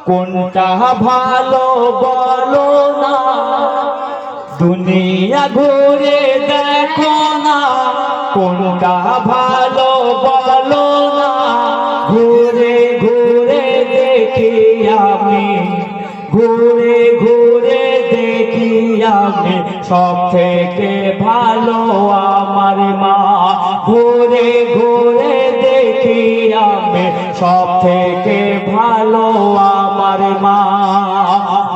কোনটা ভালো বলো না, দুনিয়া ঘুরে দেখো না। কোনটা ভালো বলো না, ঘুরে ঘুরে দেখি আমি, ঘুরে ঘুরে দেখি আমি। সব থেকে ভালো আমার মা, ঘুরে ঘুরে দেখি আমি। সব থেকে ভালো আমার মা।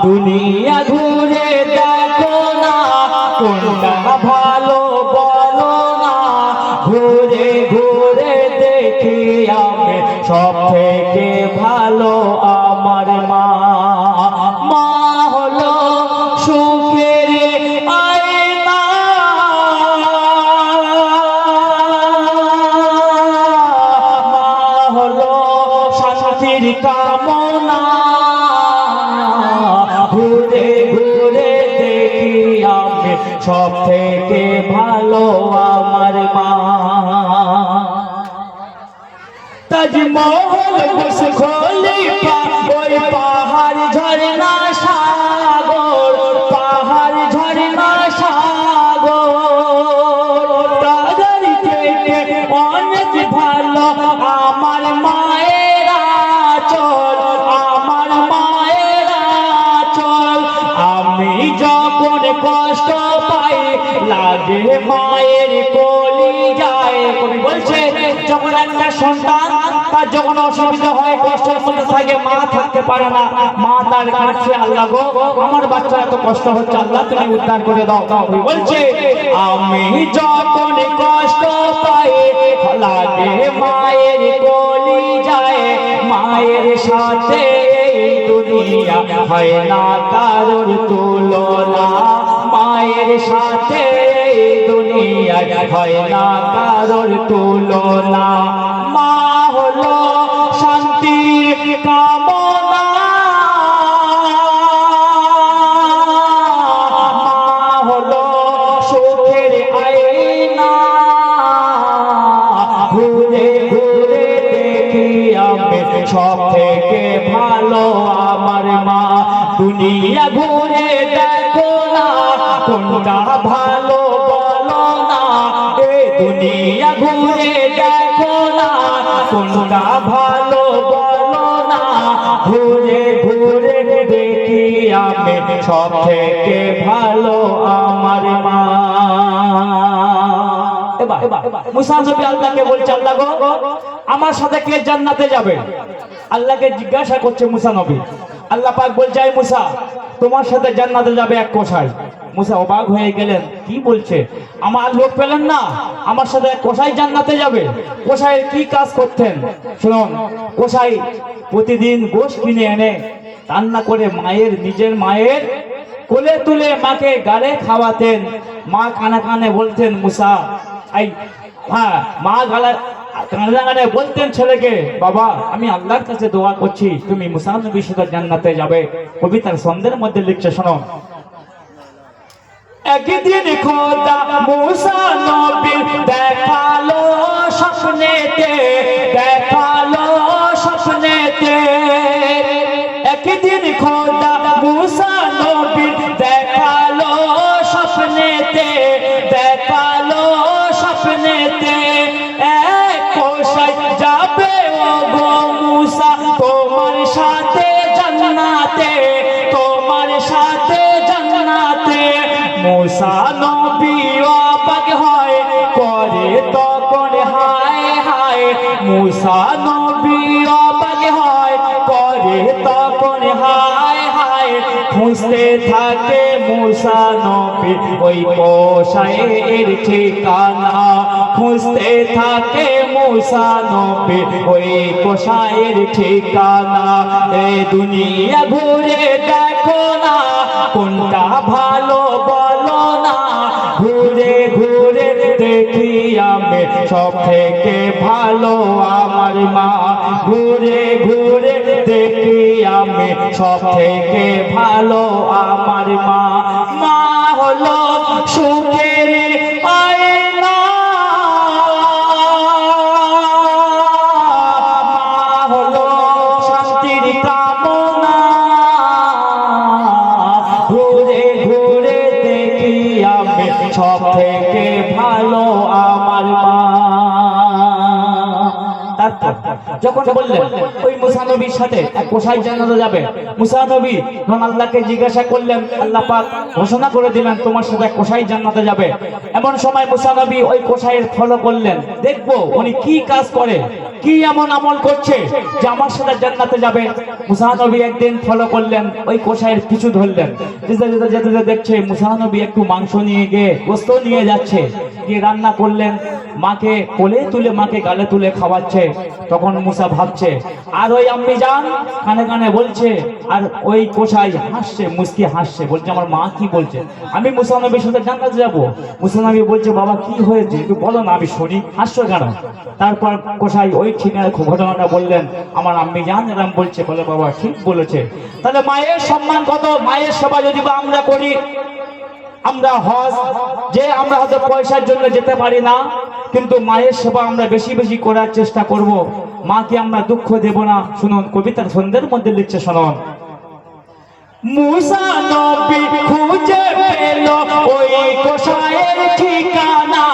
দুনিয়া ঘুরে দেখো না, কোনটা ভালো বলো না, ঘুরে ঘুরে দেখি আমি। সব থেকে ভালো আমার মা। মা হলো সুখের আয়না, মা হলো শান্তির কামনা। ঘুরে ঘুরে দেখি আমি, সব থেকে ভালো আমার মা। তাজমহল বুশ খলিফা, ওই পাহাড় ঝরনা সাগর, পাহাড় ঝরনা সাগর। তাদের থেকে অনেক ভালো আমার মায়ের আঁচল, আমার মায়ের আঁচল। আমি যখন কষ্ট পাই লাগে মায়ের কলিজায়। কবি বলছে যখন একটা সন্তান তার যখন অসুবিধা হয়, কষ্টের মধ্যে থাকে, মা থাকতে পারে না, মা তার কাছে আল্লাহ গো আমার বাচ্চা এত কষ্ট হচ্ছে, আল্লাহ তুমি উদ্ধার করে দাও। কবি বলছে আমি যখন কষ্ট পাই লাগে মায়ের কলিজায়। মায়ের সাথে এই দুনিয়া হয় না কারোর তুলনা, মায়ের সাথে এই দুনিয়া হয় না কারোর তুলনা। মা হলো শান্তির কামনা, মা হলো সুখের আয়না। ঘুরে ঘুরে দেখি আমি, সব থেকে ভালো আমার মা। দুনিয়া ঘুরে দেখো না, কোনটা ভালো বলো না। এ দুনিয়া ঘুরে দেখো না, কোনটা ভালো বলো না। ঘুরে ঘুরে দেখি আমি, সব থেকে ভালো আমার মা। এবার মুসা নবী আল্লাহকে বলছে আল্লাহ গো আমার সাথে কে জান্নাতে যাবে? আল্লাহকে জিজ্ঞাসা করছে মুসা নবী। আল্লাহ পাক বলছে আয় মুসা তোমার সাথে জান্নাতে যাবে এক কসাই। মুসা অবাক হয়ে গেলেন, কি বলছে? আমার লোক পেলেন না, আমার সাথে এক কসাই জান্নাতে যাবে? কসাইয়ের কি কাজ করতেন শুনুন। কসাই প্রতিদিন গোশত কিনে এনে রান্না করে মায়ের, নিজের মায়ের কোলে তুলে মাকে গালে খাওয়াতেন। মা কানে কানে বলতেন মুসা আই, হ্যাঁ মা গালা কানে কানে বলতেন ছেলেকে, বাবা আমি আল্লাহর কাছে দোয়া করছি তুমি মুসা নবীর সাথে জান্নাতে যাবে। কবিতার ছন্দের মধ্যে লিখছে শোনো। একদিন খোদা মুসা নবীর দেখালো স্বপ্নেতে, দেখালো স্বপ্নেতে। একদিন খোদা মুসা নবীর দেখালো স্বপ্নেতে, দেখালো স্বপ্নেতে। এক কসাই যাবে ও গো মুসা তোমার সাথে জান্নাতে, তোমার সাথে জান্নাতে। মুসা নবী অবাক হয় করে তখন হায় হায়, মুসা নবী অবাক হয় করে তখন হায় হায়। খুঁজতে থাকে মুসা নবী ওই কসাইয়ের ঠিকানা, খুঁজতে থাকে মুসা নবী ওই কসাইয়ের ঠিকানা। এই দুনিয়া ঘুরে দেখো না, কোনটা ভালো বলো না। ঘুরে ঘুরে দেখি আমি, সব থেকে ভালো আমার মা। ঘুরে ঘুরে দেখি আমি, সব থেকে ভালো আমার মা। মা হলো সুখের আয়না, মা হলো শান্তির কামনা। থাকতো। যখন বললেন ওই মুসা নবীর সাথে এক কোষাই জান্নাতে যাবে, মুসা নবী যখন আল্লাহকে জিজ্ঞাসা করলেন, আল্লাহ পাক ঘোষণা করে দিলেন তোমার সাথে এক কোষাই জান্নাতে যাবে। এমন সময় মুসা নবী ওই কোষাইয়ের ফলো করলেন, দেখবো উনি কি কাজ করে, কি এমন আমল করছে যে আমার সাথে জান্নাতে যাবে। মুসা নবী একদিন ফলো করলেন, ওই কোষাইয়ের পিছু ধরলেন, যেতে যেতে যেতে যেতে দেখছে মুসা নবী একটু মাংস নিয়ে গিয়ে গোস্ত নিয়ে যাচ্ছে, গিয়ে রান্না করলেন, মাকে কোলে তুলে মাকে গালে তুলে খাওয়াচ্ছে। তখন মুসা ভাবছে, আর ওই আম্মি জান কানে কানে বলছে, আর ওই কোষাই হাসছে, মুস্কি হাসছে, বলছে আমার মা কি বলছে, আমি মুসা নবীর সাথে জান্নাতে যাবো। মুসা নবী বলছে বাবা কি হয়েছে একটু বলো না, আমি শুনি, হাসছো কেন? তারপর কোষাই ওই ঠিকানা ঘটনাটা বললেন, আমার আম্মি জান এরম বলছে, বলে বাবা ঠিক বলেছে। তাহলে মায়ের সম্মান কত, মায়ের সেবা যদি বা আমরা করি, আমরা হজ যে আমরা হয়তো পয়সার জন্য যেতে পারি না, কিন্তু মায়ের সেবা আমরা বেশি বেশি করার চেষ্টা করব, মাকে আমরা দুঃখ দেব না। শুনুন কবিতার ছন্দের মধ্যে লিখছে, শুনুন। মুসা নবী খুঁজে পেল ওই কোষায়ের ঠিকানা,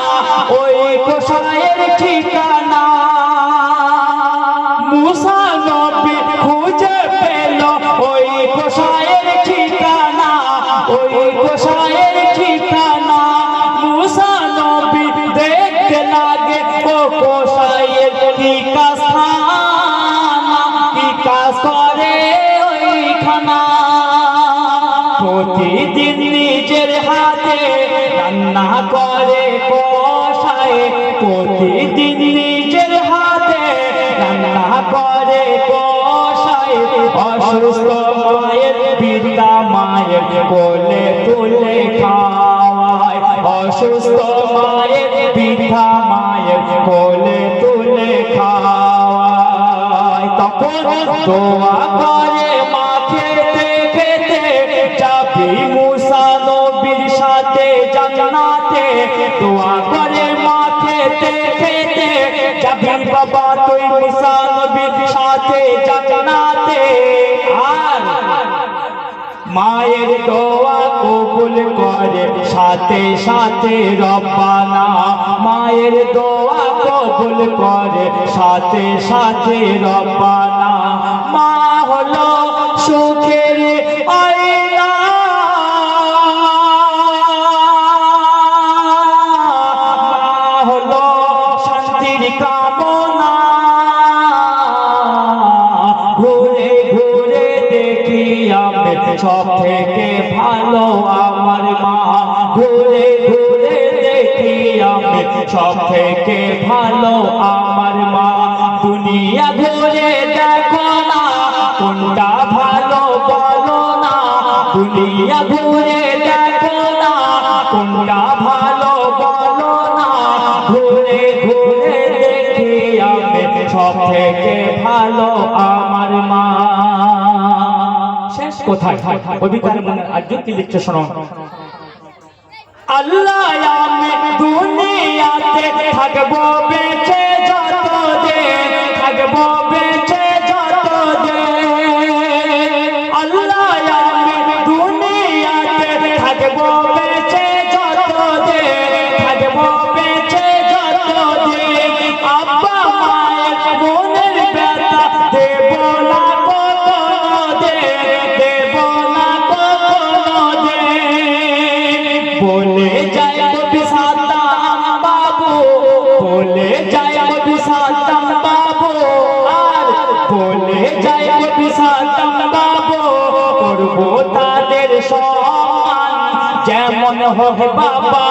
ওই কোষায়ের ঠিকানা। মুসা নবী খুঁজে পেল ওই কোষায়ের ঠিকানা, ওই কোষায়ের ঠিকানা। মুসা নবী দেখতে লাগে ও কোষায়ের কি কাজখানা, কি কাজ করে ওইখানা। প্রতিদিন নিজের হাতে রান্না করে কোষায়, প্রতিদিন নিজের হাতে রান্না করে কোষায়। অসুস্থ মায়ের পিতা মায়ের কোলে তুলে খাওয়ায়, অসুস্থ মায়ের পিতা মায়ের কোলে তুলে খাওয়ায়। তখন দোয়া করে মা খেতে খেতে যাবি মুসা নবীর সাথে জান্নাতে, দোয়া করে মা খেতে খেতে যাবি বাবা তুই মুসা নবীর সাথে জান্নাতে। আর মায়ের দোয়া কবুল করে সাথে সাথে রব্বানা, মায়ের দোয়া কবুল করে সাথে সাথে রব্বানা। মা হলো সুখের আয়না, মা হলো শান্তির কামনা। ঘুরে ঘুরে দেখি আমি সব থেকে ভালো আমার মা, ঘুরে ঘুরে দেখি আমি সব থেকে ভালো আমার মা। দুনিয়া ঘুরে দেখো না কোনটা ভালো বলো না, দুনিয়া ঘুরে দেখো না কোনটা ভালো বলো না। ঘুরে ঘুরে দেখি আমি সব থেকে ভালো আমার মা। শেষ কোথায় কবিতার মনে আজও কি লিখছে শুনুন। আল্লাহ আমি দুনিয়াতে থাকবো বেঁচে যতদিন, থাকবো বেঁচে যতদিন। আল্লাহ আমি দুনিয়াতে থাকবো বেঁচে যতদিন, থাকবো বেঁচে যতদিন। আব্বা মায়ের মনের ব্যথা দেব না কোনোদিন, দেব না কোনোদিন। বলে যায় কবি সাদ্দাম বাবু, বলে যায় কবি সাদ্দাম বাবু, আর বলে যায় কবি সাদ্দাম বাবু, করবো তাদের সম্মান যেমন হোক বাবা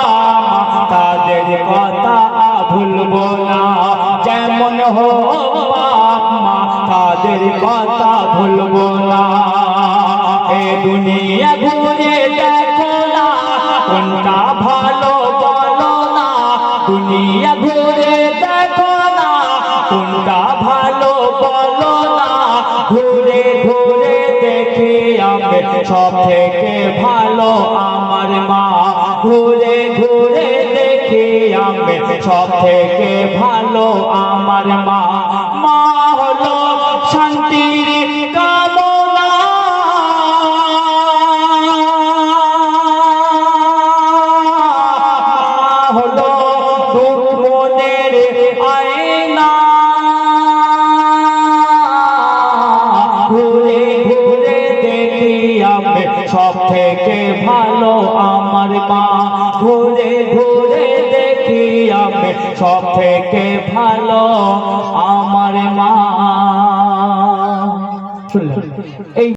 মা, তাদের কথা ভুলবো না। যেমন হোক বাপ মা তাদের কথা ভুলবো না। এ দুনিয়া ঘুরে দেখো না কোনটা ভালো বলো না, দুনিয়া ঘুরে দেখো না কোনটা ভালো বলো না। ঘুরে ঘুরে দেখি আমি সব থেকে ভালো আমার মা, ঘুরে ঘুরে দেখি আমি সব থেকে ভালো আমার মা। মা হলো শান্তির কামনা, মা হলো দুঃখ মনের আয়না। সব থেকে ভালো আমার মা, ঘুরে ঘুরে দেখি আমি সব থেকে ভালো আমার মা। শুনলেন? এই